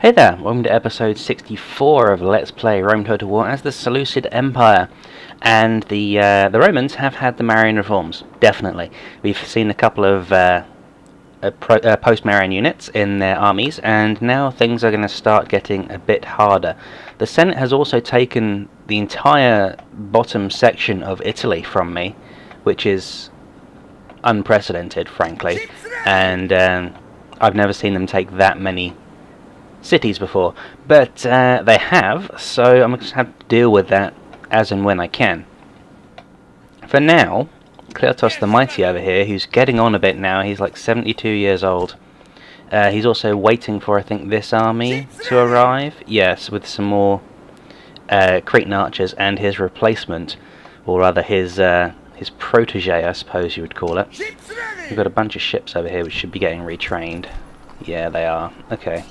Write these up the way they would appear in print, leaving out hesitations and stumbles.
Hey there, welcome to episode 64 of Let's Play Rome Total War as the Seleucid Empire. And the Romans have had the Marian reforms, definitely. We've seen a couple of post-Marian units in their armies, and now things are going to start getting a bit harder. The Senate has also taken the entire bottom section of Italy from me, which is unprecedented, frankly. And I've never seen them take that many cities before, but they have, so I'm going to have to deal with that as and when I can. For now, Cleotos the Mighty over here, who's getting on a bit now, he's like 72 years old. He's also waiting for, I think, this army to arrive. Yes, with some more Cretan archers and his replacement, or rather his protege, I suppose you would call it. We've got a bunch of ships over here which should be getting retrained. Yeah, they are. Okay.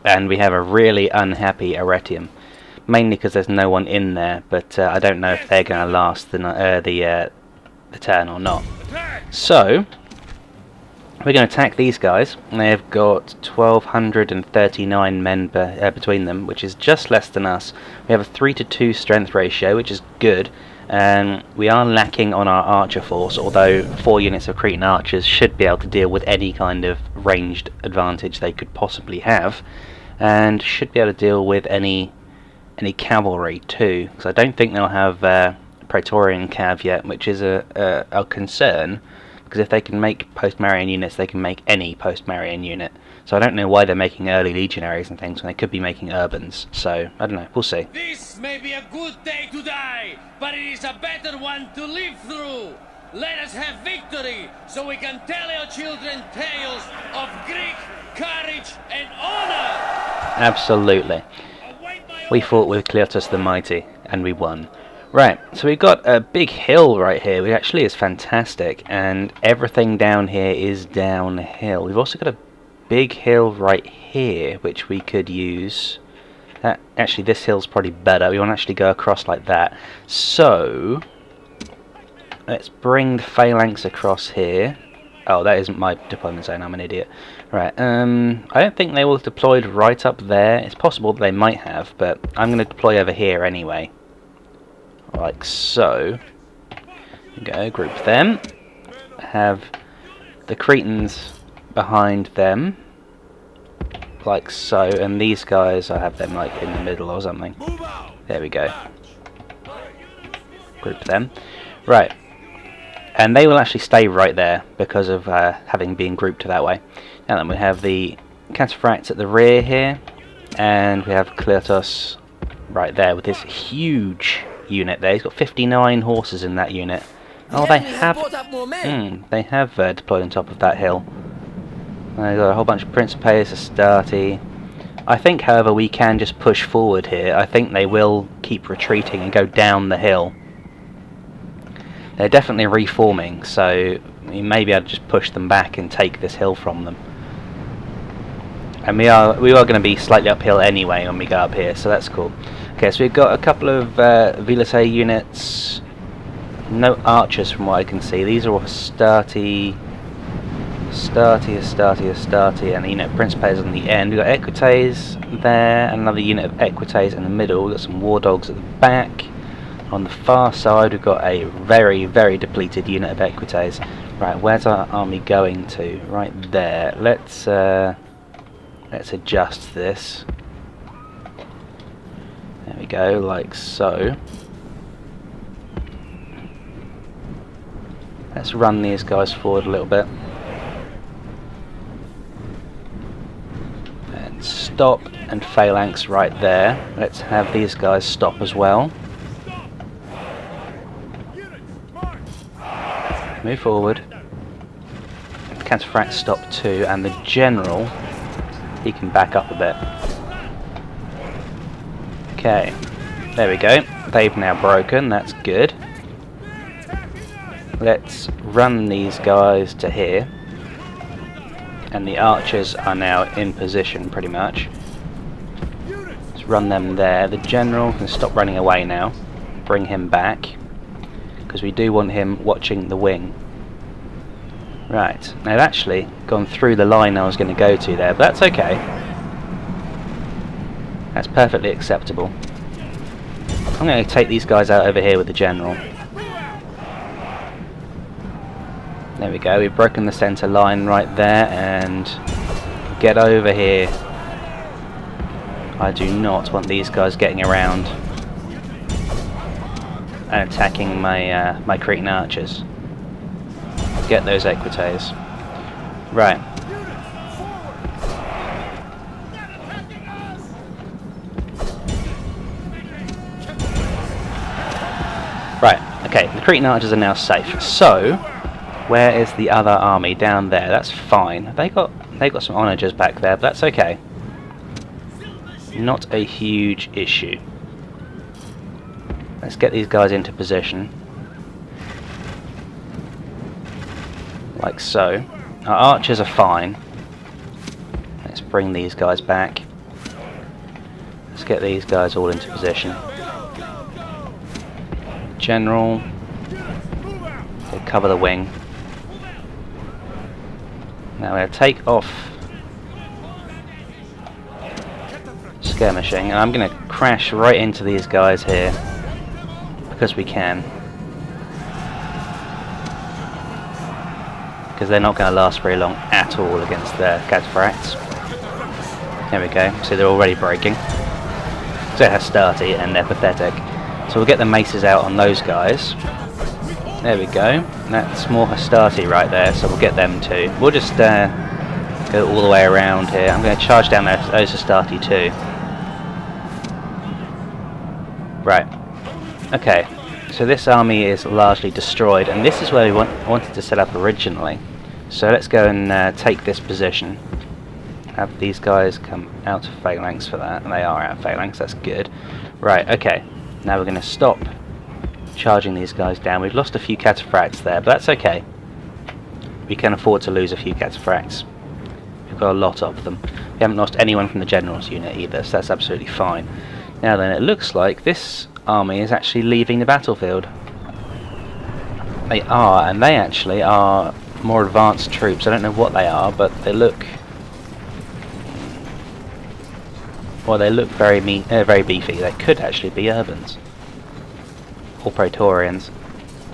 And we have a really unhappy Arretium, mainly because there's no one in there, but I don't know if they're going to last the turn or not. So, we're going to attack these guys. They've got 1,239 men between them, which is just less than us. We have a 3-to-2 strength ratio, which is good. We are lacking on our archer force, although 4 units of Cretan archers should be able to deal with any kind of ranged advantage they could possibly have, and should be able to deal with any cavalry too, because I don't think they'll have Praetorian cav yet, which is a concern, because if they can make post-Marian units, they can make any post-Marian unit. So I don't know why they're making early legionaries and things when they could be making urbans. So, I don't know, we'll see. This may be a good day to die, but it is a better one to live through. Let us have victory, so we can tell our children tales of Greek courage and honor! Absolutely. We fought with Cleotos the Mighty, and we won. Right, so we've got a big hill right here, which actually is fantastic, and everything down here is downhill. We've also got a big hill right here, which we could use. Actually, this hill's probably better. We want to actually go across like that. So, let's bring the phalanx across here. Oh, that isn't my deployment zone. I'm an idiot. Right. I don't think they will have deployed right up there. It's possible that they might have, but I'm going to deploy over here anyway. Like so. Go, group them. Have the Cretans behind them, like so, and these guys, I have them like in the middle or something. There we go. Group them. Right. And they will actually stay right there because of having been grouped that way. And then we have the Cataphracts at the rear here, and we have Cleotos right there with this huge unit there. He's got 59 horses in that unit. Oh, they have deployed on top of that hill. They've got a whole bunch of Principes, Astarte. I think, however, we can just push forward here. I think they will keep retreating and go down the hill. They're definitely reforming, so maybe I'd just push them back and take this hill from them. And we are going to be slightly uphill anyway when we go up here, so that's cool. Okay, so we've got a couple of Velitae units. No archers from what I can see. These are all Astarte, and Principes on the end. We've got Equites there, another unit of Equites in the middle. We've got some War Dogs at the back. On the far side we've got a very, very depleted unit of Equites. Right, where's our army going to? Right there. Let's adjust this. There we go, like so. Let's run these guys forward a little bit. And stop and phalanx right there. Let's have these guys stop as well. Move forward. Cataphract stop too, and the general, he can back up a bit. Okay, there we go. They've now broken, that's good. Let's run these guys to here. And the archers are now in position pretty much. Let's run them there. The general can stop running away now. Bring him back, because we do want him watching the wing. Right, now I've actually gone through the line I was going to go to there, but that's okay. That's perfectly acceptable. I'm going to take these guys out over here with the general. There we go, we've broken the centre line right there, and get over here. I do not want these guys getting around and attacking my my Cretan archers. Get those equites. Right. Right, okay, the Cretan archers are now safe. So, where is the other army? Down there, that's fine. They got some onagers back there, but that's okay. Not a huge issue. Let's get these guys into position. Like so. Our archers are fine. Let's bring these guys back. Let's get these guys all into position. General. We'll cover the wing. Now we're going to take off skirmishing, and I'm going to crash right into these guys here because we can, because they're not going to last very long at all against the cataphracts. There we go, so they're already breaking. So they're Hastati and they're pathetic. So we'll get the maces out on those guys. There we go. That's more Hastati right there, so we'll get them too. We'll just go all the way around here. I'm going to charge down those Hastati too. Right. Okay. So this army is largely destroyed, and this is where we wanted to set up originally. So let's go and take this position. Have these guys come out of phalanx for that, and they are out of phalanx, that's good. Right, okay. Now we're going to stop charging these guys down. We've lost a few cataphracts there, but that's okay. We can afford to lose a few cataphracts. We've got a lot of them. We haven't lost anyone from the general's unit either, so that's absolutely fine. Now then, it looks like this army is actually leaving the battlefield. They are, and they actually are more advanced troops. I don't know what they are, but they look... well, they look very beefy. They could actually be Urbans. Or Praetorians.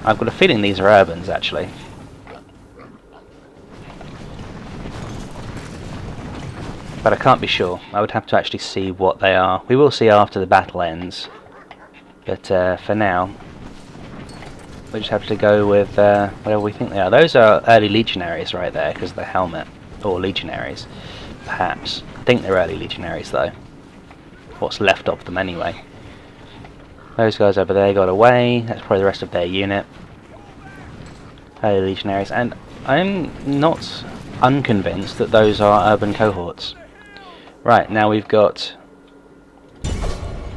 I've got a feeling these are Urbans, actually. But I can't be sure. I would have to actually see what they are. We will see after the battle ends. But for now, we just have to go with whatever we think they are. Those are early legionaries right there, because of the helmet. Or legionaries, perhaps. I think they're early legionaries, though. What's left of them, anyway. Those guys over there got away. That's probably the rest of their unit. Early legionaries. And I'm not unconvinced that those are urban cohorts. Right, now we've got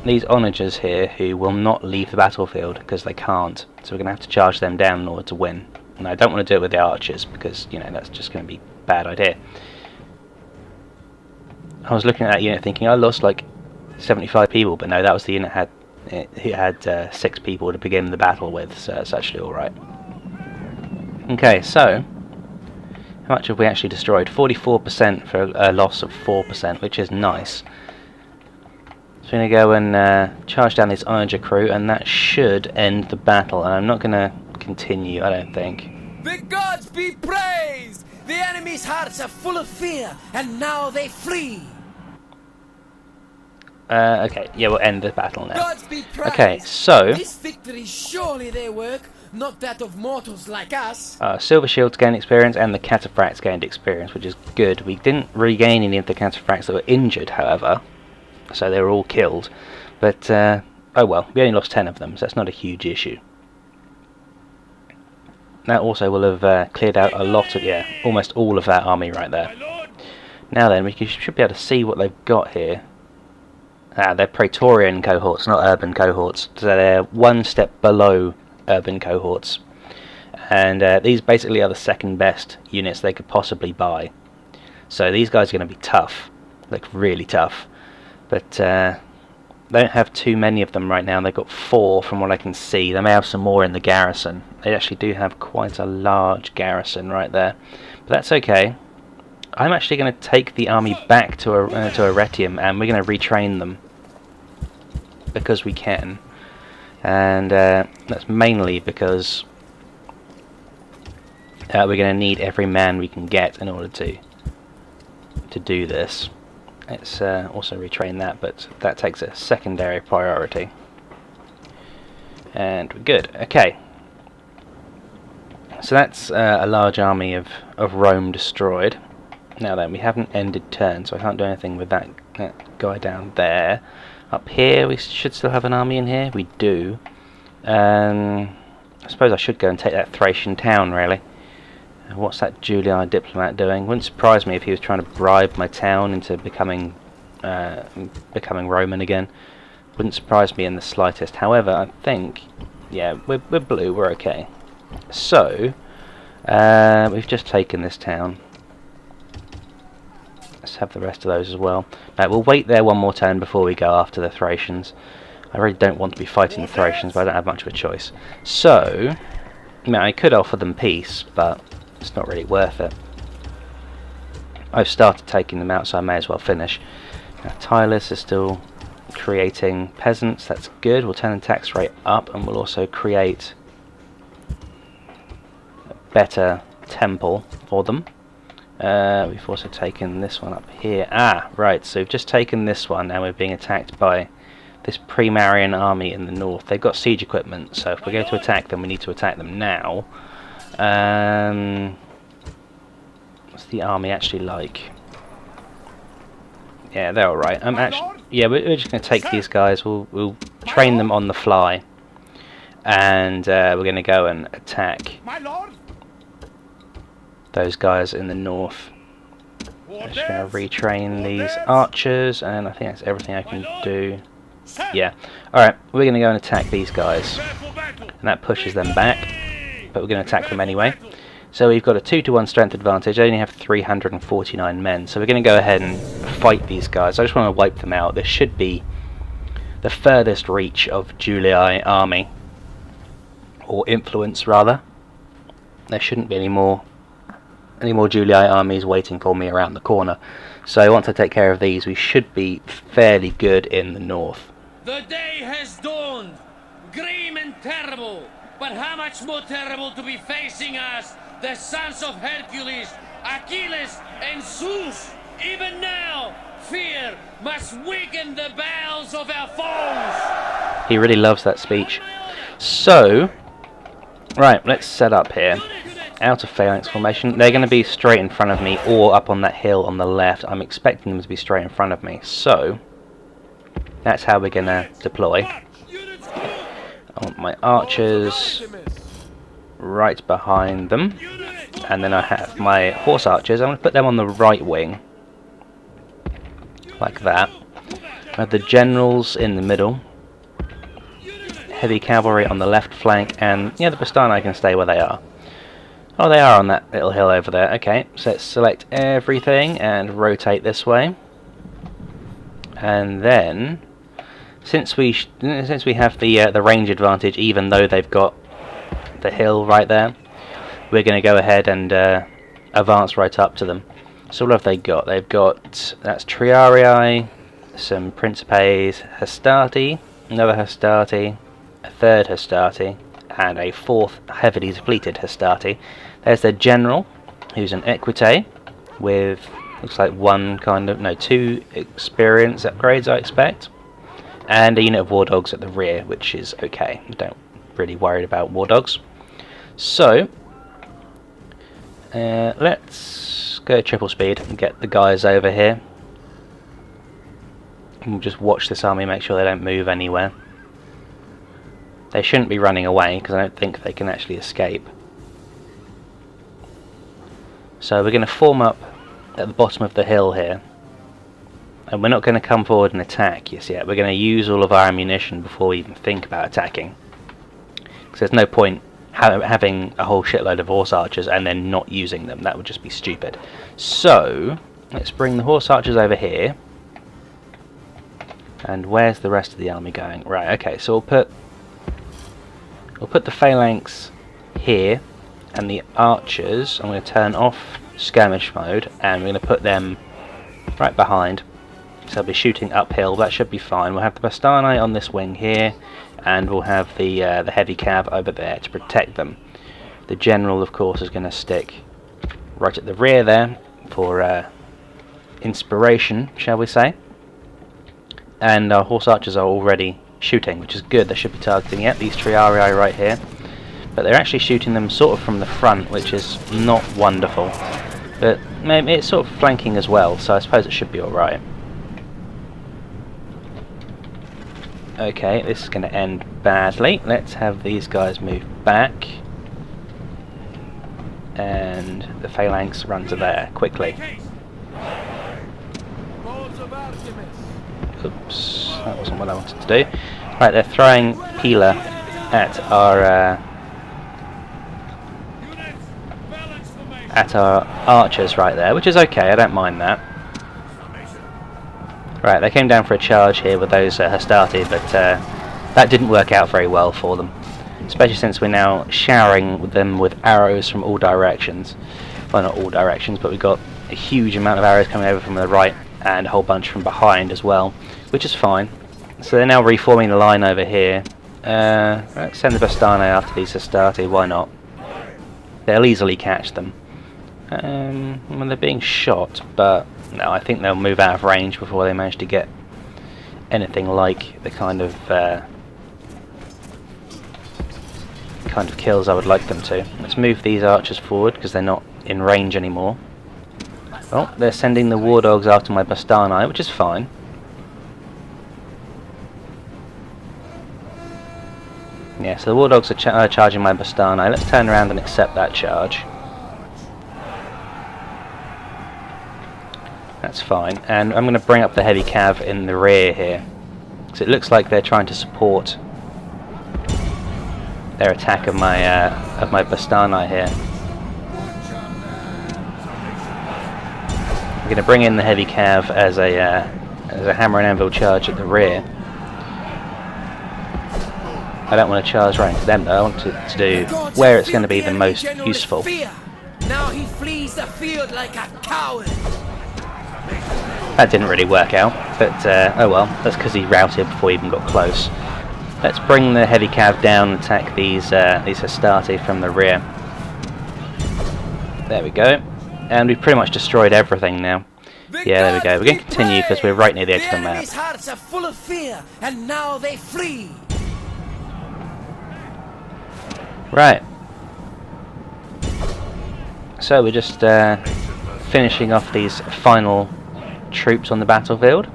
these onagers here who will not leave the battlefield because they can't. So we're going to have to charge them down in order to win. And I don't want to do it with the archers because, you know, that's just going to be a bad idea. I was looking at that unit thinking I lost like 75 people, but no, that was the unit it had 6 people to begin the battle with, so it's actually alright. Okay, so how much have we actually destroyed? 44% for a loss of 4%, which is nice. So we're going to go and charge down this onager crew, and that should end the battle. And I'm not going to continue, I don't think. The gods be praised! The enemy's hearts are full of fear, and now they flee! Okay, yeah, we'll end the battle now. Gods be praised! Okay, so... this victory is surely their work, not that of mortals like us. Silver Shields gained experience, and the cataphracts gained experience, which is good. We didn't regain any of the cataphracts that were injured, however. So they were all killed. But, oh well, we only lost 10 of them, so that's not a huge issue. That also will have cleared out a lot of, yeah, almost all of that army right there. Now then, we should be able to see what they've got here. They're Praetorian cohorts, not urban cohorts. So they're one step below urban cohorts. And these basically are the second best units they could possibly buy. So these guys are going to be tough. Like, really tough. But they don't have too many of them right now. They've got 4 from what I can see. They may have some more in the garrison. They actually do have quite a large garrison right there. But that's okay. I'm actually going to take the army back to Arretium, and we're going to retrain them. because we can, and that's mainly because we're going to need every man we can get in order to do this. Let's also retrain that, but that takes a secondary priority. And we're good. Okay. So that's a large army of Rome destroyed. Now then, we haven't ended turn, so I can't do anything with that guy down there. Up here, we should still have an army in here. We do. I suppose I should go and take that Thracian town, really. What's that Julii diplomat doing? Wouldn't surprise me if he was trying to bribe my town into becoming Roman again. Wouldn't surprise me in the slightest. However, I think, yeah, we're blue, we're okay. So, we've just taken this town. Let's have the rest of those as well. Now, we'll wait there one more turn before we go after the Thracians. I really don't want to be fighting the Thracians, but I don't have much of a choice. So, I mean, I could offer them peace, but it's not really worth it. I've started taking them out, so I may as well finish. Now, Tylus is still creating peasants. That's good. We'll turn the tax rate up, and we'll also create a better temple for them. We've also taken this one up here. Ah, right, so we've just taken this one, and we're being attacked by this Primarian army in the north. They've got siege equipment, so if we're going to attack them, we need to attack them now. What's the army actually like? Yeah, they're alright. Yeah, we're just going to take these guys. We'll train them on the fly, and we're going to go and attack those guys in the north. I'm just going to retrain these archers, and I think that's everything I can do. Yeah. Alright, we're going to go and attack these guys, and that pushes them back, but we're going to attack them anyway. So we've got a 2-to-1 strength advantage. I only have 349 men, so we're going to go ahead and fight these guys. I just want to wipe them out. This should be the furthest reach of Julii army, or influence rather. There shouldn't be any more Julii armies waiting for me around the corner. So once I take care of these, we should be fairly good in the north. The day has dawned, grim and terrible, but how much more terrible to be facing us, the sons of Hercules, Achilles and Zeus. Even now, fear must weaken the bowels of our foes. He really loves that speech. So, right, let's set up here. Out of phalanx formation. They're going to be straight in front of me or up on that hill on the left. I'm expecting them to be straight in front of me. So, that's how we're going to deploy. I want my archers right behind them. And then I have my horse archers. I'm going to put them on the right wing. Like that. I have the generals in the middle. Heavy cavalry on the left flank. And, yeah, the Bastani can stay where they are. Oh, they are on that little hill over there. Okay, so let's select everything and rotate this way. And then, since we have the range advantage, even though they've got the hill right there, we're going to go ahead and advance right up to them. So what have they got? They've got, that's Triarii, some Principes, Hastati, another Hastati, a third Hastati, and a fourth heavily depleted Hastati. There's their general, who's an Equite, with, looks like two experience upgrades, I expect. And a unit of war dogs at the rear, which is okay. I don't really worry about war dogs. So, let's go triple speed and get the guys over here. And we'll just watch this army, make sure they don't move anywhere. They shouldn't be running away, because I don't think they can actually escape. So we're going to form up at the bottom of the hill here. And we're not going to come forward and attack just yet. We're going to use all of our ammunition before we even think about attacking. Because there's no point having a whole shitload of horse archers and then not using them. That would just be stupid. So, let's bring the horse archers over here. And where's the rest of the army going? Right, okay, so we'll put the phalanx here, and the archers, I'm going to turn off skirmish mode, and we're going to put them right behind. So I'll be shooting uphill. That should be fine. We'll have the Bastani on this wing here, and we'll have the heavy cav over there to protect them. The general, of course, is going to stick right at the rear there for inspiration, shall we say. And our horse archers are already shooting, which is good. They should be targeting these triarii right here. But they're actually shooting them sort of from the front, which is not wonderful. But maybe it's sort of flanking as well, so I suppose it should be alright. Okay, this is going to end badly. Let's have these guys move back. And the phalanx run to there, quickly. Oops, that wasn't what I wanted to do. Right, they're throwing Pila at our archers right there, which is okay, I don't mind that. Right, they came down for a charge here with those Hastati, but that didn't work out very well for them. Especially since we're now showering them with arrows from all directions. Well, not all directions, but we've got a huge amount of arrows coming over from the right and a whole bunch from behind as well, which is fine. So they're now reforming the line over here. Let's send the Bastani after these Hastati, why not? They'll easily catch them. Well, they're being shot, but no, I think they'll move out of range before they manage to get anything like the kind of kills I would like them to. Let's move these archers forward because they're not in range anymore. Well, they're sending the war dogs after my Bastani, which is fine. Yeah, so the war dogs are charging my Bastani. Let's turn around and accept that charge. That's fine, and I'm going to bring up the heavy cav in the rear here, because it looks like they're trying to support their attack of my Bastani here. I'm going to bring in the heavy cav as a hammer and anvil charge at the rear. I don't want to charge right into them though. I want to do where it's going to be the most useful. Now he flees the field like a coward. That didn't really work out, but oh well, that's because he routed before he even got close. Let's bring the heavy cav down and attack these Hastati from the rear. There we go. And we've pretty much destroyed everything now. Yeah, there we go. We're going to continue because we're right near the edge of the map. Enemy's hearts are full of fear, and now they flee. Right. So we're just finishing off these final troops on the battlefield.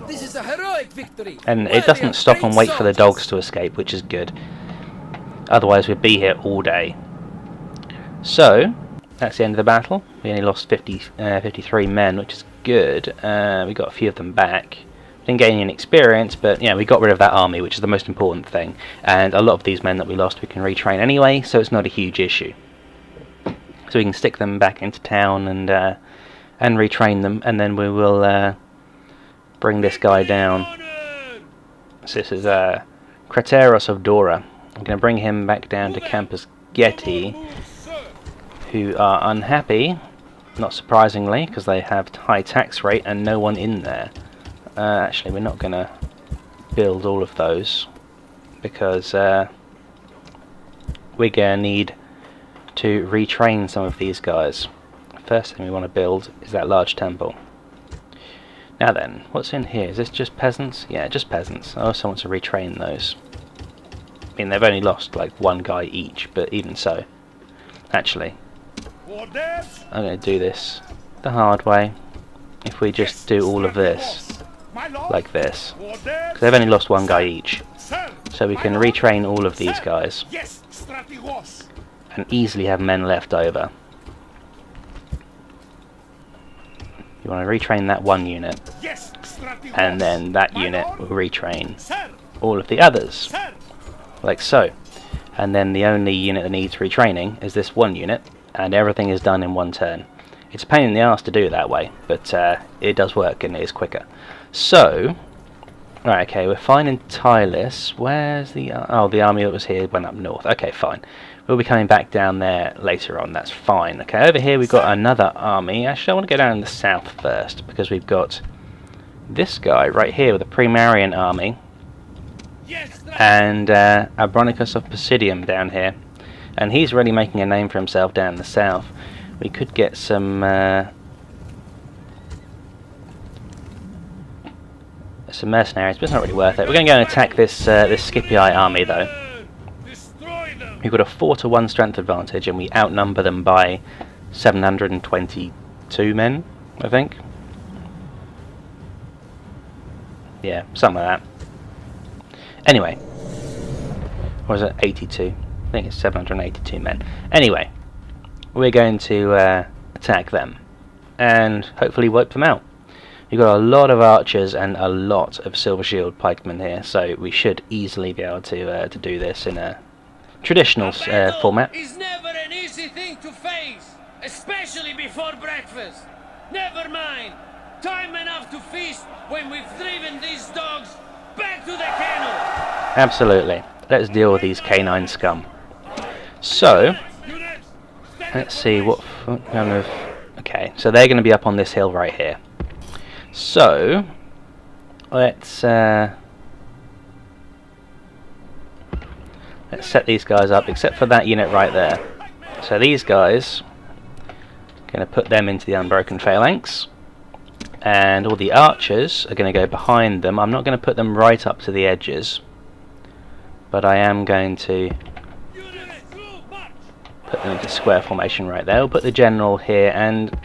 This is a heroic victory. And it doesn't stop and wait for the dogs to escape, which is good. Otherwise we'd be here all day. So, that's the end of the battle. We only lost 53 men, which is good. We got a few of them back. Didn't gain any experience, but yeah, we got rid of that army, which is the most important thing. And a lot of these men that we lost we can retrain anyway, so it's not a huge issue. So we can stick them back into town and retrain them, and then we will bring this guy down. So this is Crateros of Dora. I'm going to bring him back down to Campus Getty, who are unhappy, not surprisingly, because they have high tax rate and no one in there. Actually, we're not going to build all of those, because we're going to need to retrain some of these guys. First thing we want to build is that large temple. Now then, what's in here? Is this just peasants? Yeah, just peasants. I also want to retrain those. I mean, they've only lost like one guy each, but even so. Actually, I'm going to do this the hard way. If we just do all of this, like this. Because they've only lost one guy each. So we can retrain all of these guys. And easily have men left over. You want to retrain that one unit, and then that unit will retrain all of the others, like so. And then the only unit that needs retraining is this one unit, and everything is done in one turn. It's a pain in the arse to do it that way, but it does work and it is quicker. So, right, okay, we're fine in Tylis. Where's the... oh, the army that was here went up north. Okay, fine. We'll be coming back down there later on, that's fine. Okay, over here we've got another army. Actually, I want to go down in the south first, because we've got this guy right here with the Primarian army, Yes, and Abronicus of Pisidium down here, and he's really making a name for himself down in the south. We could get some mercenaries, but it's not really worth it. We're going to go and attack this Scipii army though. destroy them. We've got a 4-to-1 strength advantage, and we outnumber them by 722 men, I think. Yeah, something like that. Anyway, or is it 82? I think it's 782 men. Anyway, we're going to attack them and hopefully wipe them out. We've got a lot of archers and a lot of silver shield pikemen here, so we should easily be able to do this in a traditional format. Is never an easy thing to face, especially before breakfast. Never mind. Time enough to feast when we've driven these dogs back to the kennel. Absolutely. Let's deal with these canine scum. So, let's see what kind of... Okay, so they're going to be up on this hill right here. So, let's set these guys up, except for that unit right there. So these guys, going to put them into the unbroken phalanx, and all the archers are going to go behind them. I'm not going to put them right up to the edges, but I am going to put them into square formation right there. We'll put the general here, and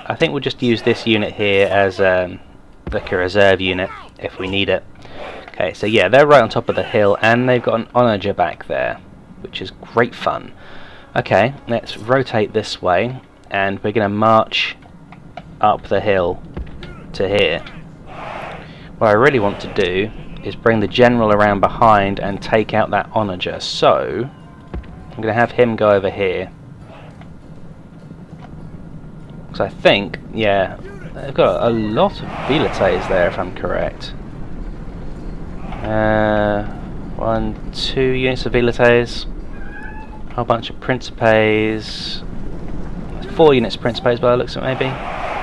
I think we'll just use this unit here as like a reserve unit if we need it. Okay, so yeah, they're right on top of the hill, and they've got an onager back there, which is great fun. Okay, let's rotate this way, and we're going to march up the hill to here. What I really want to do is bring the general around behind and take out that onager. So I'm going to have him go over here. Because I think, yeah, they've got a lot of velites there, if I'm correct. 1, 2 units of velites, a whole bunch of principes, 4 units of principes by the looks of it, maybe.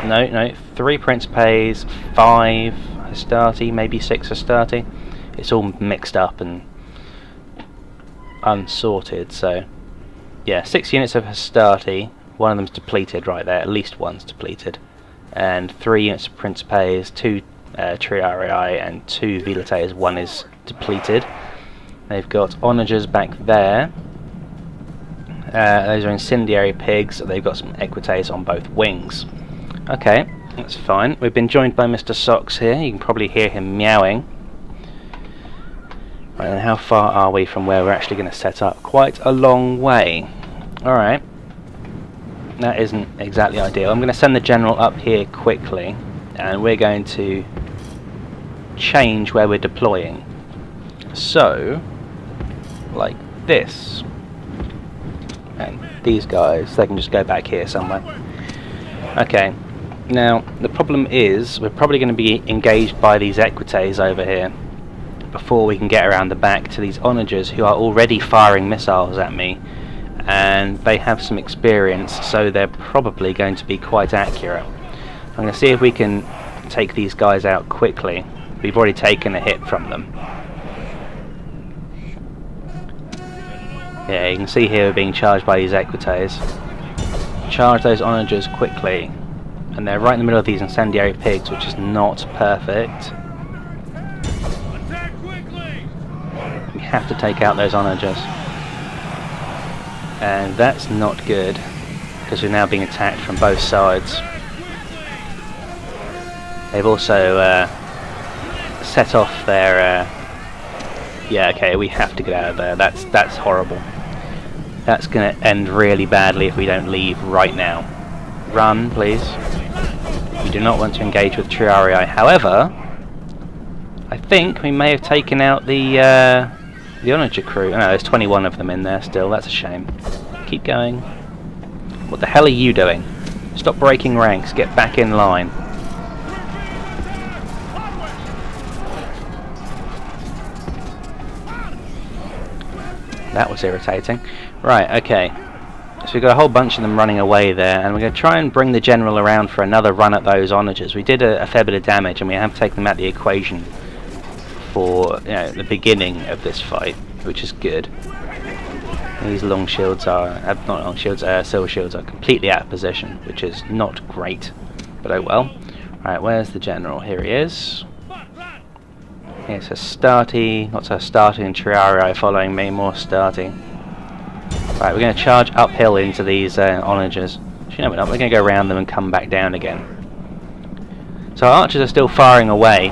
No, 3 principes, 5 hastati, maybe 6 hastati. It's all mixed up and unsorted, so yeah, 6 units of hastati. One of them's depleted right there, at least one's depleted, and 3 units of principes, 2 triarii and 2 velites. One is depleted. They've got onagers back there. Those are incendiary pigs. They've got some equites on both wings. Okay, that's fine. We've been joined by Mr. Socks here. You can probably hear him meowing. Right, and how far are we from where we're actually going to set up? Quite a long way. Alright. That isn't exactly ideal. I'm going to send the general up here quickly, and we're going to change where we're deploying. So, like this. And these guys, they can just go back here somewhere. Okay. Now, the problem is, we're probably going to be engaged by these equites over here before we can get around the back to these onagers, who are already firing missiles at me, and they have some experience, so they're probably going to be quite accurate. I'm going to see if we can take these guys out quickly. We've already taken a hit from them. Yeah, you can see here we're being charged by these equites. Charge those onagers quickly. And they're right in the middle of these incendiary pigs, which is not perfect. We have to take out those onagers. And that's not good, because we're now being attacked from both sides. They've also set off their... yeah, okay, we have to get out of there. That's horrible. That's going to end really badly if we don't leave right now. Run, please. We do not want to engage with triarii. However, I think we may have taken out the onager crew. Oh, no, there's 21 of them in there still. That's a shame. Keep going. What the hell are you doing? Stop breaking ranks. Get back in line. That was irritating. Right, okay. So we've got a whole bunch of them running away there, and we're going to try and bring the general around for another run at those onagers. We did a fair bit of damage, and we have taken them out of the equation for the beginning of this fight, which is good. These long shields are, not long shields, silver shields are completely out of position, which is not great, but oh well. Right, where's the general? Here he is. Here's Hastati, lots of Hastati and Triarii following me, more Hastati. Right, we're going to charge uphill into these onagers. Actually, no, we're not. We're going to go around them and come back down again. So our archers are still firing away,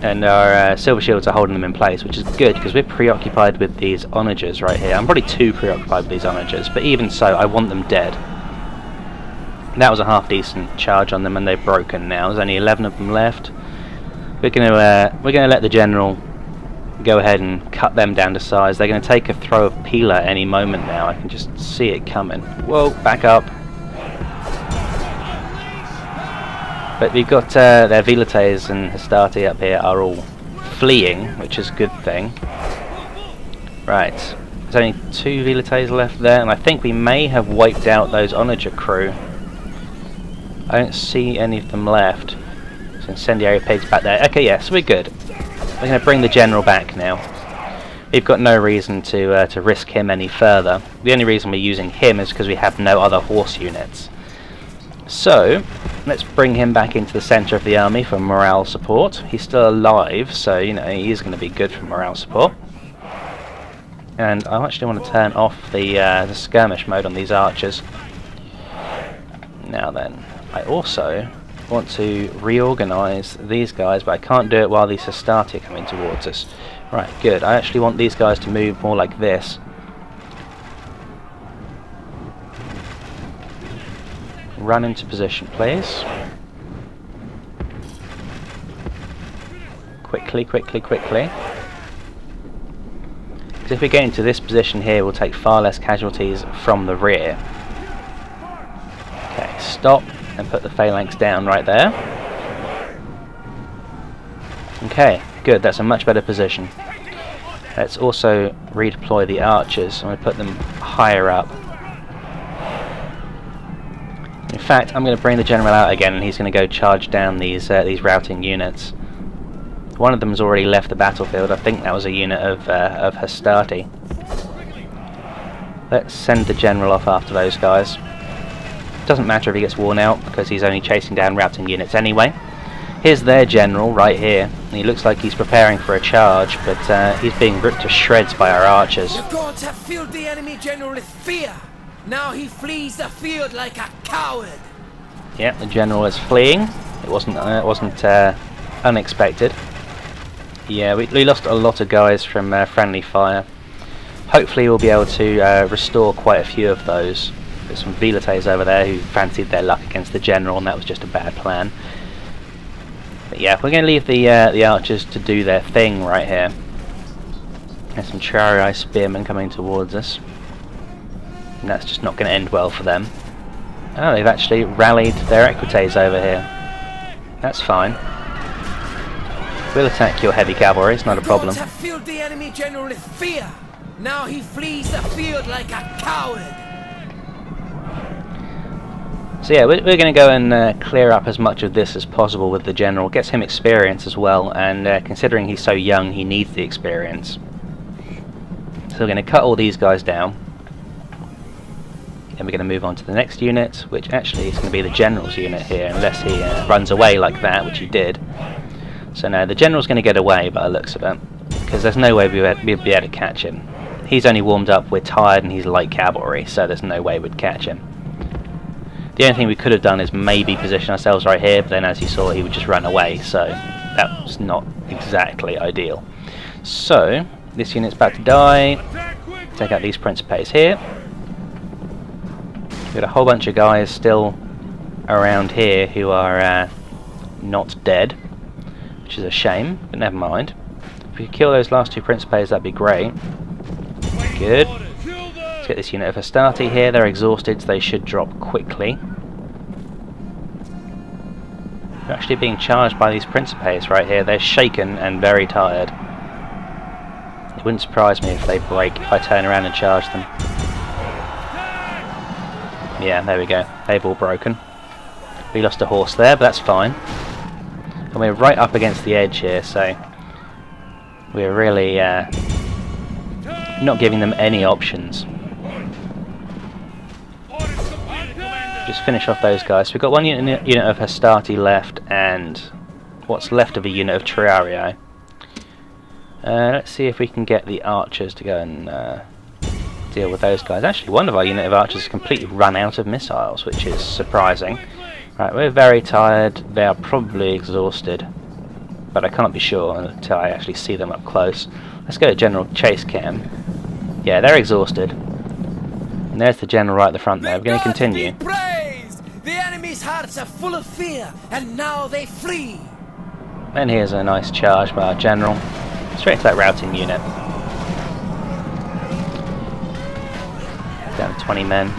and our silver shields are holding them in place, which is good because we're preoccupied with these onagers right here. I'm probably too preoccupied with these onagers, but even so, I want them dead. That was a half decent charge on them, and they've broken now. There's only 11 of them left. We're going to let the general go ahead and cut them down to size. They're going to take a throw of Pila any moment now. I can just see it coming. Whoa, back up. But we've got their Velites and Hastati up here are all fleeing, which is a good thing. Right, there's only 2 Velites left there, and I think we may have wiped out those onager crew. I don't see any of them left. So incendiary pigs back there. Okay, yes, we're good. We're going to bring the general back now. We've got no reason to risk him any further. The only reason we're using him is because we have no other horse units. So, let's bring him back into the centre of the army for morale support. He's still alive, so he is going to be good for morale support. And I actually want to turn off the skirmish mode on these archers. Now then, I also want to reorganise these guys, but I can't do it while these Hastati are coming towards us. Right, good. I actually want these guys to move more like this. Run into position, please. Quickly, quickly, quickly. Because if we get into this position here, we'll take far less casualties from the rear. Okay, stop. And put the phalanx down right there. Okay, good, that's a much better position. Let's also redeploy the archers. I'm going to put them higher up. In fact, I'm going to bring the general out again, and he's going to go charge down these routing units. One of them's already left the battlefield. I think that was a unit of Hastati. Let's send the general off after those guys. Doesn't matter if he gets worn out because he's only chasing down routing units anyway. Here's their general right here. He looks like he's preparing for a charge, but he's being ripped to shreds by our archers. The gods have filled the enemy general with fear. Now he flees the field like a coward. Yep, the general is fleeing. It wasn't unexpected. Yeah, we lost a lot of guys from friendly fire. Hopefully we'll be able to restore quite a few of those. There's some Velites over there who fancied their luck against the general, and that was just a bad plan. But yeah, we're going to leave the archers to do their thing right here. There's some Triarii spearmen coming towards us, and that's just not going to end well for them. Oh, they've actually rallied their equites over here. That's fine. We'll attack your heavy cavalry, it's not a problem. The gods have filled the enemy general with fear. Now he flees the field like a coward. So yeah, we're going to go and clear up as much of this as possible with the general. Gets him experience as well, and considering he's so young, he needs the experience. So we're going to cut all these guys down. And we're going to move on to the next unit, which actually is going to be the general's unit here, unless he runs away like that, which he did. So now the general's going to get away by the looks of it, because there's no way we'd be able to catch him. He's only warmed up, we're tired, and he's light cavalry, so there's no way we'd catch him. The only thing we could have done is maybe position ourselves right here, but then as you saw, he would just run away, so that was not exactly ideal. So, this unit's about to die. Take out these Principes here. We've got a whole bunch of guys still around here who are not dead, which is a shame, but never mind. If we could kill those last 2 Principes, that'd be great. Good. Let's get this unit of Hastati here. They're exhausted, so they should drop quickly. They're actually being charged by these Principes right here. They're shaken and very tired. It wouldn't surprise me if they break if I turn around and charge them. Yeah, there we go. They've all broken. We lost a horse there, but that's fine. And we're right up against the edge here, so we're really not giving them any options. Just finish off those guys. We've got one unit of Hastati left, and what's left of a unit of Triarii. Let's see if we can get the archers to go and deal with those guys. Actually, one of our unit of archers has completely run out of missiles, which is surprising. Right, we're very tired. They are probably exhausted, but I can't be sure until I actually see them up close. Let's go to General Chase Cam. Yeah, they're exhausted. And there's the general right at the front there. We're going to continue. The enemy's hearts are full of fear, and now they flee. And here's a nice charge by our general. Straight to that routing unit. Down to 20 men.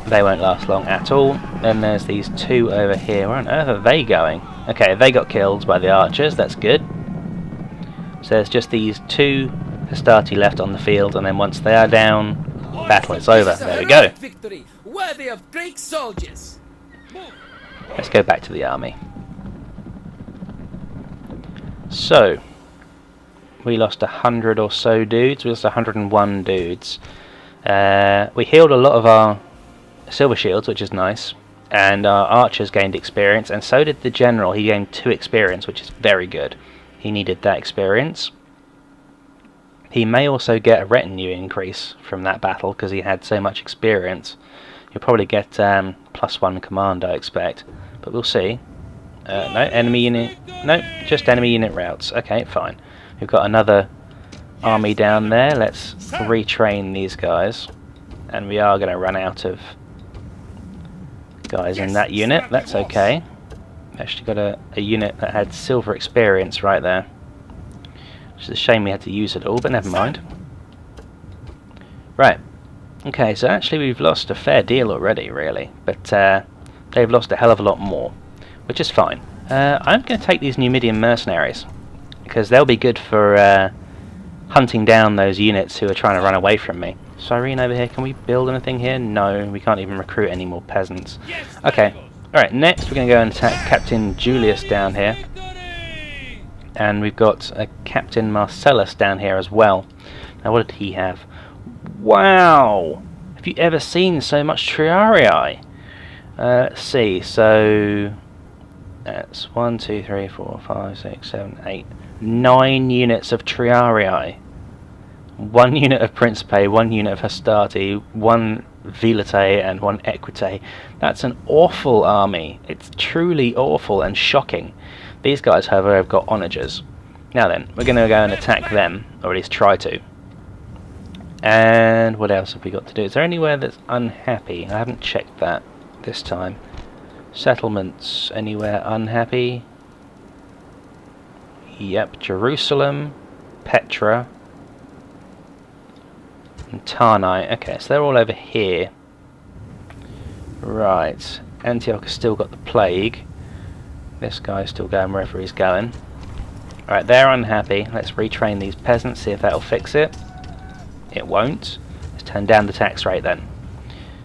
They won't last long at all. Then there's these two over here. Where on earth are they going? Okay, they got killed by the archers. That's good. So there's just these two Hastati left on the field, and then once they are down, battle is over. There we go. Victory, worthy of Greek soldiers. Let's go back to the army. So, we lost 100 or so dudes. We lost 101 dudes. We healed a lot of our silver shields, which is nice, and our archers gained experience, and so did the general. He gained 2 experience, which is very good. He needed that experience. He may also get a retinue increase from that battle because he had so much experience. He'll probably get +1 command, I expect, but we'll see. No, enemy unit. No, just enemy unit routes. Okay, fine. We've got another army down there. Let's retrain these guys, and we are going to run out of guys in that unit. That's okay. Actually got a unit that had silver experience right there. Which is a shame we had to use it all, but never mind. Right. Okay, so actually we've lost a fair deal already, really. But they've lost a hell of a lot more, which is fine. I'm going to take these Numidian mercenaries, because they'll be good for hunting down those units who are trying to run away from me. Cyrene over here, can we build anything here? No, we can't even recruit any more peasants. Okay, alright, next we're going to go and attack Captain Julius down here. And we've got a Captain Marcellus down here as well. Now what did he have? Wow! Have you ever seen so much Triarii? Let's see, so that's 1, 2, 3, 4, 5, 6, 7, 8, 9 units of Triarii. 1 unit of Principe, 1 unit of Hastati, 1 Velitae and 1 Equitae. That's an awful army. It's truly awful and shocking. These guys, however, have got onagers. Now then, we're going to go and attack them, or at least try to. And what else have we got to do? Is there anywhere that's unhappy? I haven't checked that this time. Settlements, anywhere unhappy? Yep, Jerusalem, Petra, and Tarnai. Okay, so they're all over here. Right, Antioch has still got the plague. This guy's still going wherever he's going. Alright, they're unhappy. Let's retrain these peasants, see if that'll fix it. It won't. Let's turn down the tax rate then.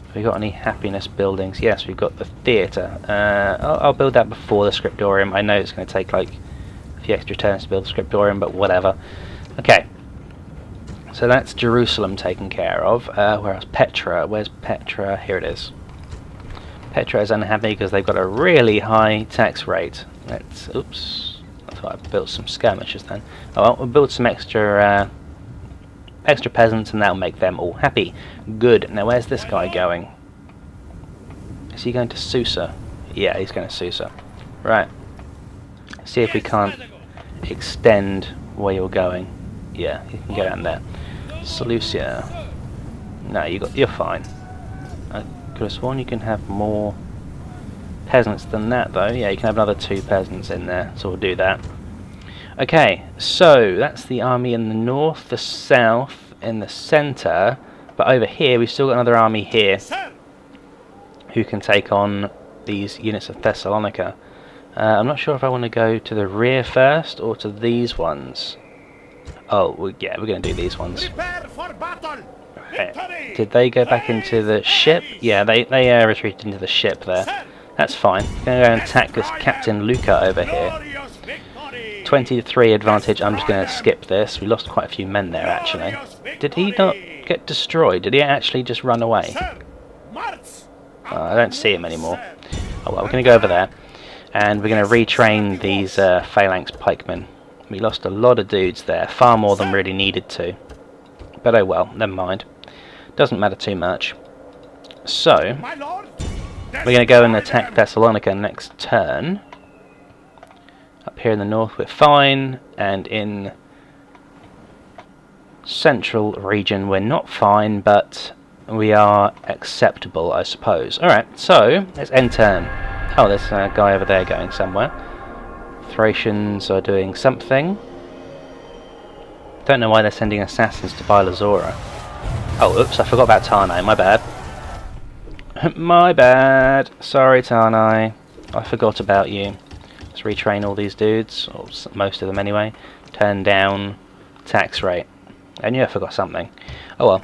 Have we got any happiness buildings? Yes, we've got the theatre. I'll build that before the scriptorium. I know it's going to take like a few extra turns to build the scriptorium, but whatever. Okay. So that's Jerusalem taken care of. Whereas Petra, where's Petra? Here it is. Petra is unhappy because they've got a really high tax rate. Let's, oops, I thought I built some skirmishers then. Oh well, we'll build some extra peasants and that'll make them all happy. Good. Now where's this guy going? Is he going to Susa? Yeah, he's going to Susa. Right. See if we can't extend where you're going. Yeah, you can go down there. Seleucia. No, you're fine. I could have sworn you can have more peasants than that though. Yeah, you can have another 2 peasants in there, so we'll do that. Okay, so that's the army in the north, the south, in the centre, but over here we've still got another army here who can take on these units of Thessalonica. I'm not sure if I want to go to the rear first or to these ones. Oh, well, yeah, we're going to do these ones. Prepare for battle. Victory! Did they go back into the ship? Yeah, they retreated into the ship there. That's fine. I'm going to go and attack this Captain Luca over here. Glorious victory! 23 advantage. I'm just going to skip this. We lost quite a few men there, actually. Did he not get destroyed? Did he actually just run away? I don't see him anymore. Oh well, we're going to go over there. And we're going to retrain these phalanx pikemen. We lost a lot of dudes there. Far more than really needed to. But oh well, never mind. Doesn't matter too much. So, we're going to go and attack Thessalonica next turn. Up here in the north we're fine, and in central region we're not fine, but we are acceptable, I suppose. Alright, so let's end turn. Oh, there's a guy over there going somewhere. Thracians are doing something. Don't know why they're sending assassins to Bylazora. Oh, oops, I forgot about Tarnai, my bad. My bad. Sorry, Tarnai. I forgot about you. Let's retrain all these dudes, or most of them anyway. Turn down tax rate. I knew I forgot something. Oh well.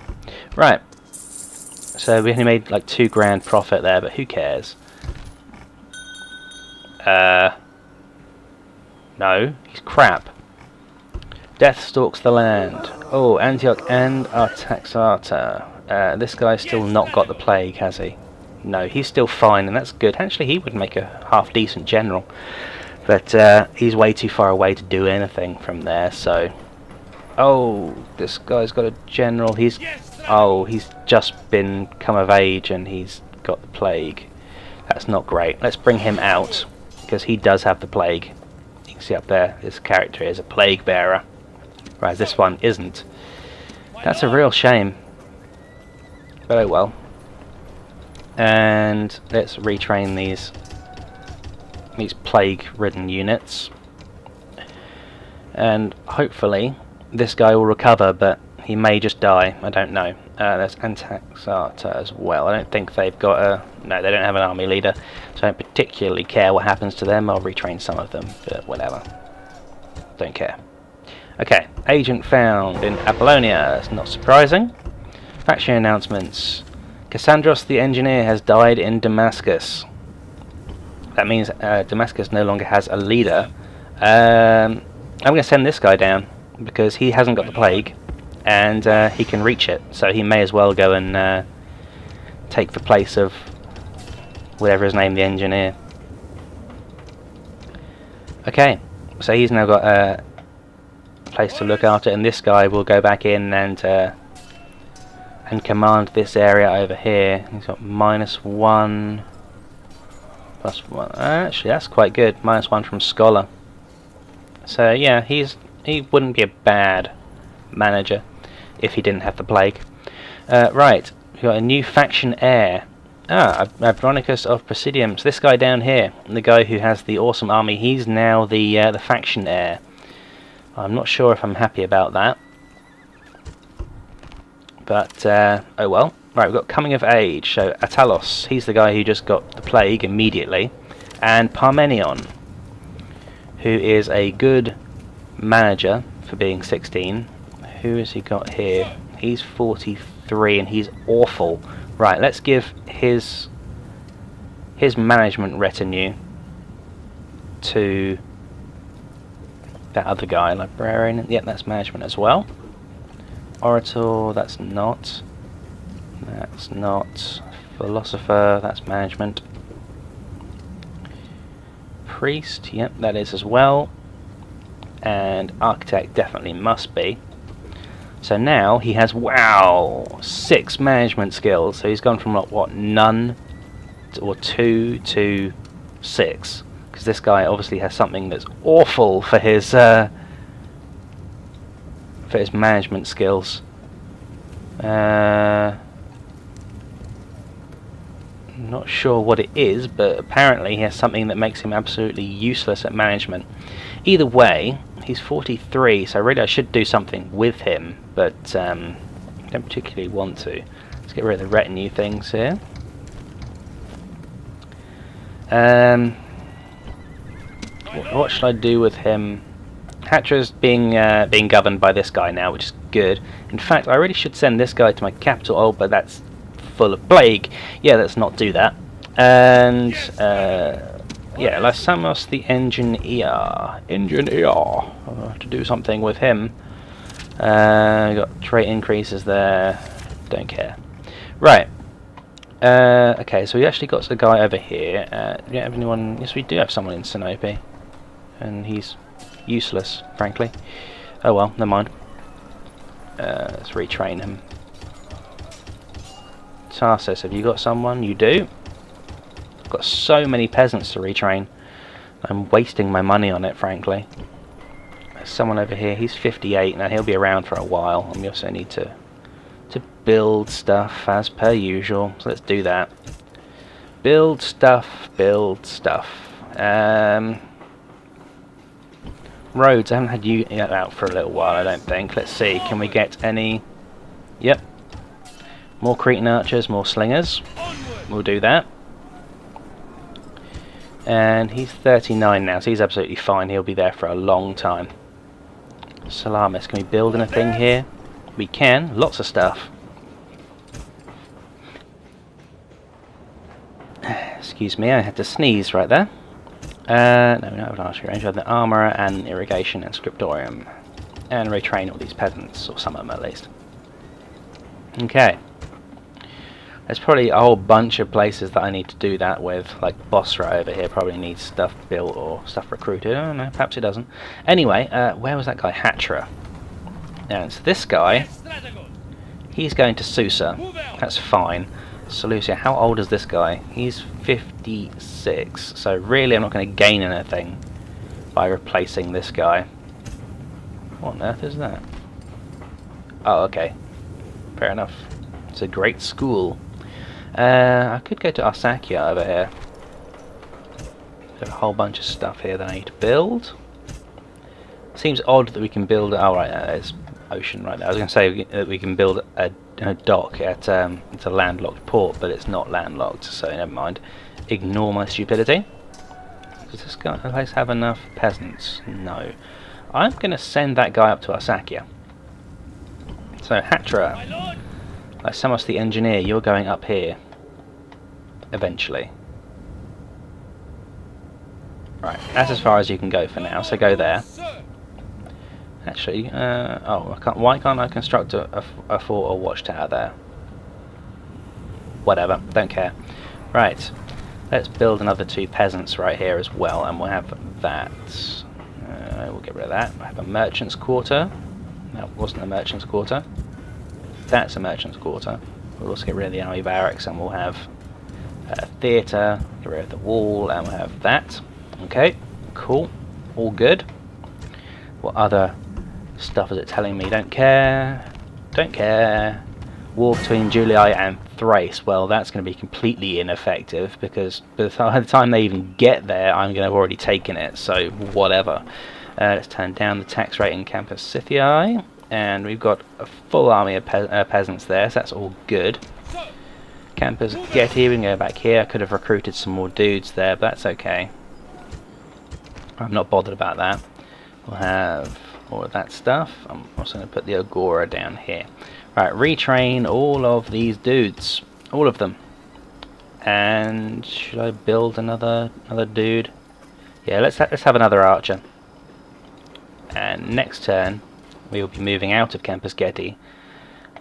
Right. So we only made like $2 grand profit there, but who cares? No, he's crap. Death stalks the land. Oh, Antioch and Artaxata. This guy's still not got the plague, has he? No, he's still fine, and that's good. Actually, he would make a half-decent general. But he's way too far away to do anything from there, so... Oh, this guy's got a general. He's just come of age, and he's got the plague. That's not great. Let's bring him out, because he does have the plague. You can see up there, this character is a plague bearer, whereas this one isn't. That's a real shame. But oh well. And let's retrain these plague-ridden units. And hopefully this guy will recover, but he may just die. I don't know. There's Antaxata as well. I don't think they've got a... No, they don't have an army leader, so I don't particularly care what happens to them. I'll retrain some of them, but whatever. Don't care. Okay, agent found in Apollonia. That's not surprising. Faction announcements. Cassandros the engineer has died in Damascus. That means Damascus no longer has a leader. I'm going to send this guy down, because he hasn't got the plague, and he can reach it, so he may as well go and take the place of whatever his name, the engineer. Okay, so he's now got a place to look after, and this guy will go back in and command this area over here. He's got -1, +1. Actually, that's quite good. -1 from Scholar. So yeah, he wouldn't be a bad manager if he didn't have the plague. Right, we've got a new faction heir. Abronicus of Presidium. So this guy down here, the guy who has the awesome army, he's now the faction heir. I'm not sure if I'm happy about that. But, oh well. Right, we've got Coming of Age. So Atalos, he's the guy who just got the plague immediately. And Parmenion, who is a good manager for being 16. Who has he got here? He's 43 and he's awful. Right, let's give his management retinue to that other guy, Librarian. Yep, that's management as well. Orator, that's not. That's not. Philosopher, that's management. Priest, yep, that is as well. And Architect definitely must be. So now he has, wow, 6 management skills. So he's gone from what, none or 2 to 6. Because this guy obviously has something that's awful for his management skills. Not sure what it is, but apparently he has something that makes him absolutely useless at management. Either way, he's 43, so really I should do something with him, but I don't particularly want to. Let's get rid of the retinue things here. What should I do with him? Hatra's being governed by this guy now, which is good. In fact, I really should send this guy to my capital. Oh, but that's full of plague. Yeah, let's not do that. And yeah, Lysamos the engineer. To do something with him. We got trait increases there. Don't care. Right. Okay, so we actually got a guy over here. Do you have anyone? Yes, we do have someone in Sinope, and he's useless, frankly. Oh well, never mind. Let's retrain him. Tarsus, have you got someone? You do. I've got so many peasants to retrain. I'm wasting my money on it, frankly. There's someone over here. He's 58. Now he'll be around for a while, and we also need to build stuff as per usual. So let's do that. Build stuff. Build stuff. Roads. I haven't had you out for a little while, I don't think. Let's see. Can we get any? Yep. More Cretan archers, more slingers. We'll do that. And he's 39 now, so he's absolutely fine. He'll be there for a long time. Salamis, can we build anything here? We can. Lots of stuff. Excuse me, I had to sneeze right there. No, we don't have an archery range. We have the armourer and irrigation and scriptorium. And retrain all these peasants, or some of them at least. Okay. There's probably a whole bunch of places that I need to do that with, like Bosra over here probably needs stuff built or stuff recruited. I don't know, perhaps it doesn't. Anyway, where was that guy? Hatra. And so this guy, he's going to Susa. That's fine. Seleucia, how old is this guy? He's 56. So really I'm not going to gain anything by replacing this guy. What on earth is that? Oh, okay. Fair enough. It's a great school. I could go to Arsacia over here. There's a whole bunch of stuff here that I need to build. Seems odd that we can build. Oh right, there's ocean right there. I was going to say that we can build a dock at it's a landlocked port, but it's not landlocked, so never mind. Ignore my stupidity. Does this place have enough peasants? No. I'm going to send that guy up to Arsacia. So Hatra. Samos the engineer, you're going up here. Eventually. Right, that's as far as you can go for now, so go there. Actually, oh, why can't I construct a fort or watchtower there? Whatever, don't care. Right, let's build another 2 peasants right here as well, and we'll have that. We'll get rid of that. I have a merchant's quarter. That wasn't a merchant's quarter. That's a merchant's quarter. We'll also get rid of the army barracks, and we'll have a theatre, get rid of the wall, and we'll have that. Okay, cool, all good. What other stuff is it telling me? Don't care, don't care. War between Julii and Thrace. Well, that's going to be completely ineffective, because by the time they even get there, I'm going to have already taken it, so whatever. Let's turn down the tax rate in Campus Scythii. And we've got a full army of peasants there, so that's all good. Campus Getty, we can go back here. I could have recruited some more dudes there, but that's okay. I'm not bothered about that. We'll have all of that stuff. I'm also going to put the Agora down here. Right, retrain all of these dudes. All of them. And should I build another dude? Yeah, let's have another archer. And next turn we will be moving out of Campus Getty,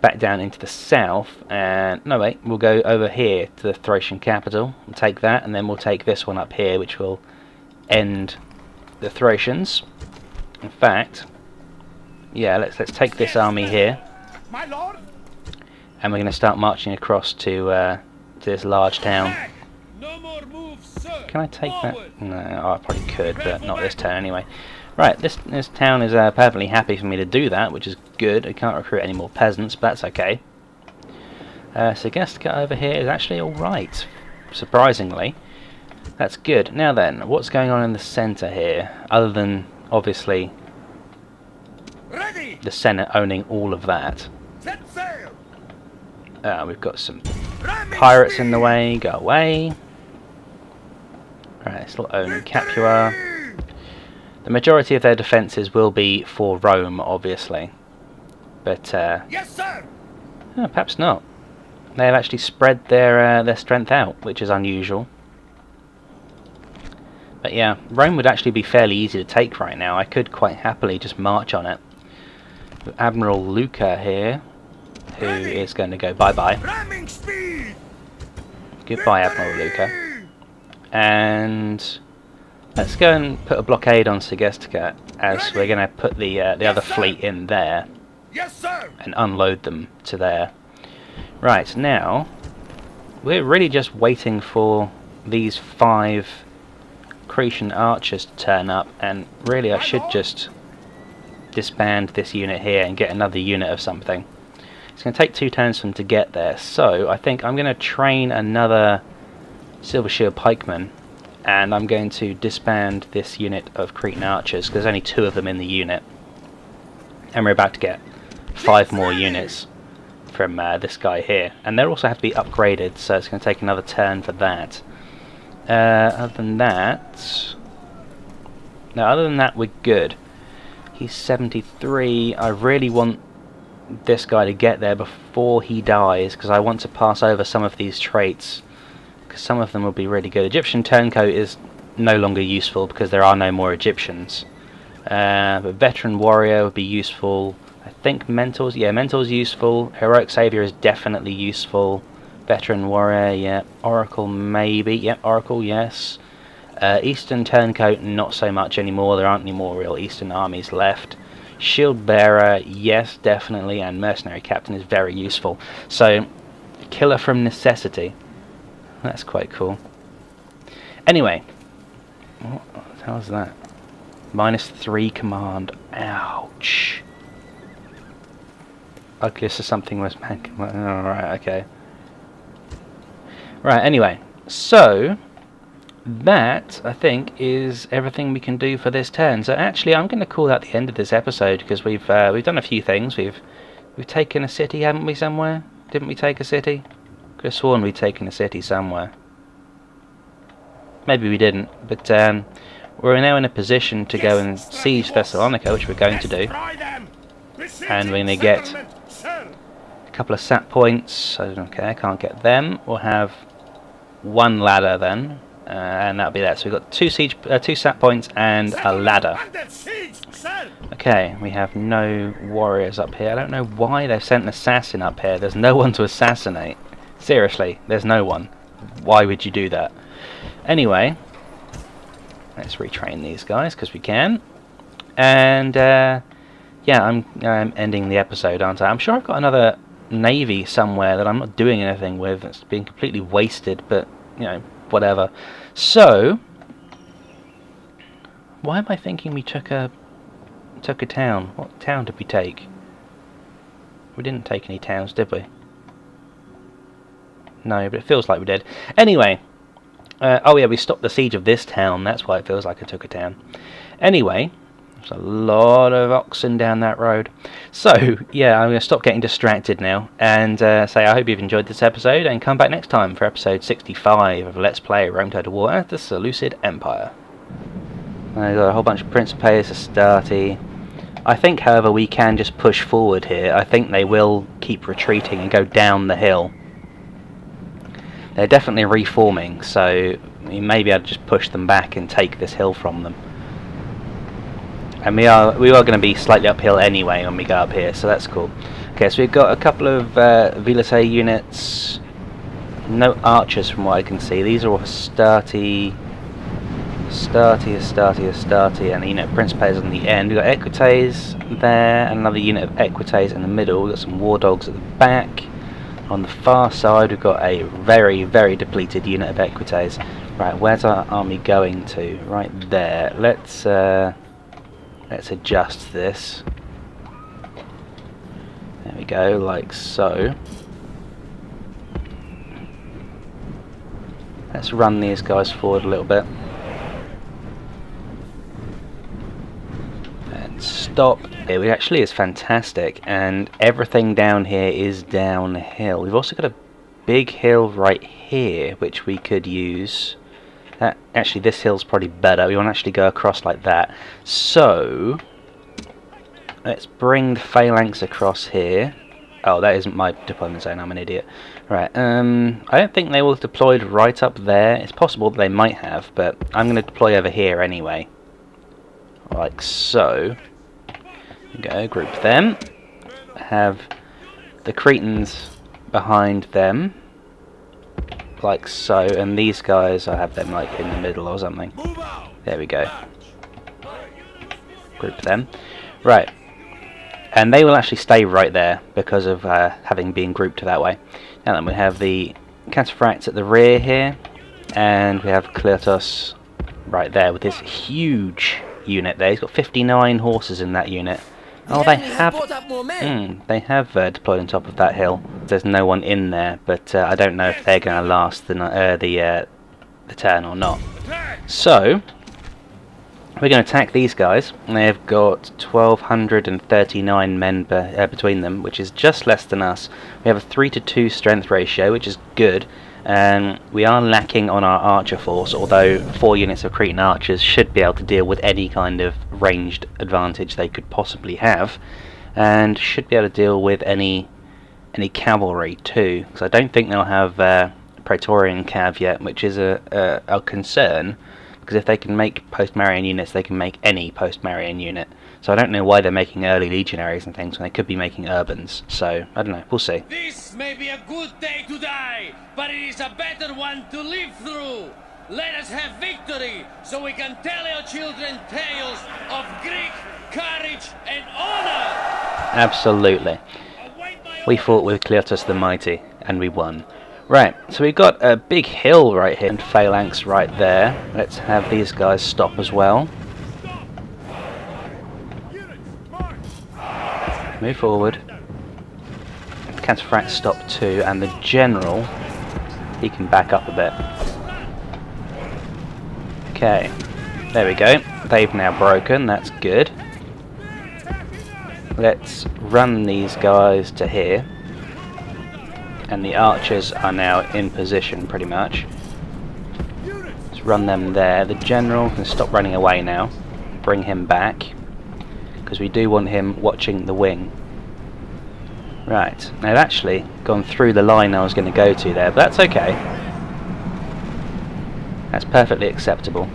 back down into the south, and no wait, we'll go over here to the Thracian capital and take that, and then we'll take this one up here, which will end the Thracians. In fact, yeah, let's take this army here, My lord. and we're going to start marching across to this large town. No more moves, sir. Can I take that? No, I probably could, but not this turn anyway. Right, this town is perfectly happy for me to do that, which is good. I can't recruit any more peasants, but that's okay. So Gestica over here is actually alright, surprisingly. That's good. Now then, what's going on in the centre here, other than, obviously, Ready. the Senate owning all of that? Set sail. We've got some pirates in the way, go away. Right, still own Capua. The majority of their defences will be for Rome, obviously. But, Yes, sir! perhaps not. They have actually spread their strength out, which is unusual. But yeah, Rome would actually be fairly easy to take right now. I could quite happily just march on it. With Admiral Luca here, who is going to go bye-bye. Ramming speed! Goodbye, Admiral Luca. And let's go and put a blockade on Segestica, as we're going to put the other fleet in there. Yes, sir! And unload them to there. Right, now, we're really just waiting for these 5 Cretan archers to turn up, and really I should just disband this unit here and get another unit of something. It's going to take 2 turns for them to get there, so I think I'm going to train another Silver Shield Pikeman, and I'm going to disband this unit of Cretan archers, because there's only 2 of them in the unit. And we're about to get 5 more units from this guy here. And they'll also have to be upgraded, so it's going to take another turn for that. Other than that... No, other than that, we're good. He's 73. I really want this guy to get there before he dies, because I want to pass over some of these traits, because some of them will be really good. Egyptian Turncoat is no longer useful because there are no more Egyptians. But Veteran Warrior would be useful. I think Mentor's, yeah, Mentor's useful. Heroic Savior is definitely useful. Veteran Warrior, yeah. Oracle maybe, yeah, Oracle, yes. Eastern Turncoat, not so much anymore. There aren't any more real Eastern armies left. Shield Bearer, yes, definitely, and Mercenary Captain is very useful. So, Killer from Necessity. That's quite cool. Anyway, what the hell is that? -3 command. Ouch. Ugliest of something was man. Alright, okay. Right, anyway, so that, I think, is everything we can do for this turn. So actually, I'm going to call that the end of this episode, because we've done a few things. We've taken a city, haven't we, somewhere? Didn't we take a city? Could have sworn we'd taken a city somewhere. Maybe we didn't, but we're now in a position to go and siege Thessalonica, which we're going to do. And we're going to get a couple of sap points. Okay, I can't get them. We'll have 1 ladder then. And that'll be that. So we've got 2 sap points and a ladder. Okay, we have no warriors up here. I don't know why they've sent an assassin up here. There's no one to assassinate. Seriously, there's no one. Why would you do that? Anyway, let's retrain these guys because we can. And yeah, I'm ending the episode, aren't I? I'm sure I've got another navy somewhere that I'm not doing anything with. It's been completely wasted, but you know, whatever. So, why am I thinking we took a town? What town did we take? We didn't take any towns, did we? No, but it feels like we did. Anyway, oh yeah, we stopped the siege of this town. That's why it feels like I took a town. Anyway, there's a lot of oxen down that road. So, yeah, I'm going to stop getting distracted now and say I hope you've enjoyed this episode, and come back next time for episode 65 of Let's Play Rome Total War at the Seleucid Empire. I've got a whole bunch of Principes, Astarte. I think, however, we can just push forward here. I think they will keep retreating and go down the hill. They're definitely reforming, so maybe I'd just push them back and take this hill from them. And we are going to be slightly uphill anyway when we go up here, so that's cool. Okay, so we've got a couple of Vilite units. No archers from what I can see. These are all Astarte, and you know, Principes on the end. We've got Equites there, and another unit of Equites in the middle. We've got some War Dogs at the back. On the far side, we've got a very, very depleted unit of Equites. Right, where's our army going to? Right there. Let's adjust this. There we go, like so. Let's run these guys forward a little bit. And stop. It actually is fantastic, and everything down here is downhill. We've also got a big hill right here, which we could use Actually, this hill's probably better. We want to actually go across like that. So, let's bring the phalanx across here. Oh, that isn't my deployment zone. I'm an idiot. Right. I don't think they will have deployed right up there. It's possible that they might have, but I'm going to deploy over here anyway. Like so. Go, group them. Have the Cretans behind them. Like so, and these guys, I have them like in the middle or something. There we go. Group them. Right. And they will actually stay right there because of having been grouped that way. Now then, we have the Cataphracts at the rear here, and we have Cleotos right there with this huge unit there. He's got 59 horses in that unit. Oh, they have deployed on top of that hill. There's no one in there, but I don't know if they're going to last the turn or not. So we're going to attack these guys. They've got 1,239 men between them, which is just less than us. We have a 3-to-2 strength ratio, which is good. We are lacking on our archer force, although 4 units of Cretan archers should be able to deal with any kind of ranged advantage they could possibly have, and should be able to deal with any cavalry too, because I don't think they'll have Praetorian cav yet, which is a concern, because if they can make post-Marian units, they can make any post-Marian unit. So I don't know why they're making early legionaries and things when they could be making urbans. So, I don't know, we'll see. This may be a good day to die, but it is a better one to live through. Let us have victory, so we can tell our children tales of Greek courage and honor! Absolutely. We fought with Cleotos the Mighty, and we won. Right, so we've got a big hill right here, and phalanx right there. Let's have these guys stop as well. Move forward. Cataphract stop too, and the general, he can back up a bit. Okay, there we go. They've now broken, that's good. Let's run these guys to here. And the archers are now in position pretty much. Let's run them there. The general can stop running away now. Bring him back, because we do want him watching the wing. Right, now I've actually gone through the line I was going to go to there, but that's okay. That's perfectly acceptable.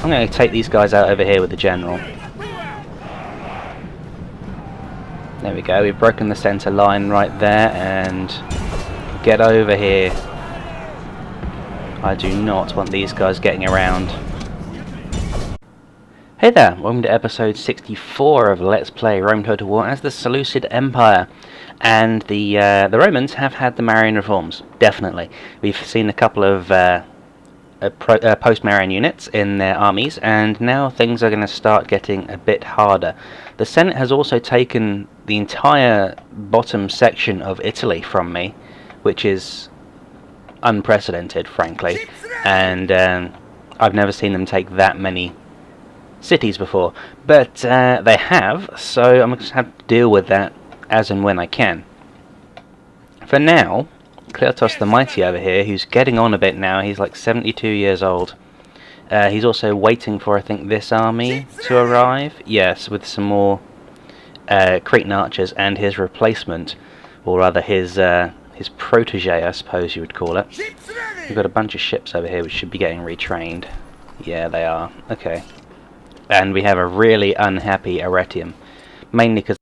I'm going to take these guys out over here with the general. There we go, we've broken the centre line right there, and get over here. I do not want these guys getting around. Hey there, welcome to episode 64 of Let's Play Rome Total War as the Seleucid Empire. And the Romans have had the Marian reforms, definitely. We've seen a couple of post-Marian units in their armies, and now things are going to start getting a bit harder. The Senate has also taken the entire bottom section of Italy from me, which is unprecedented, frankly. And I've never seen them take that many cities before, but they have, so I'm going to have to deal with that as and when I can. For now, Cleotos the Mighty over here, who's getting on a bit now, he's like 72 years old. He's also waiting for, I think, this army to arrive. Yes, with some more Cretan archers and his replacement, or rather his protege, I suppose you would call it. We've got a bunch of ships over here which should be getting retrained. Yeah, they are. Okay. And we have a really unhappy Arretium, mainly because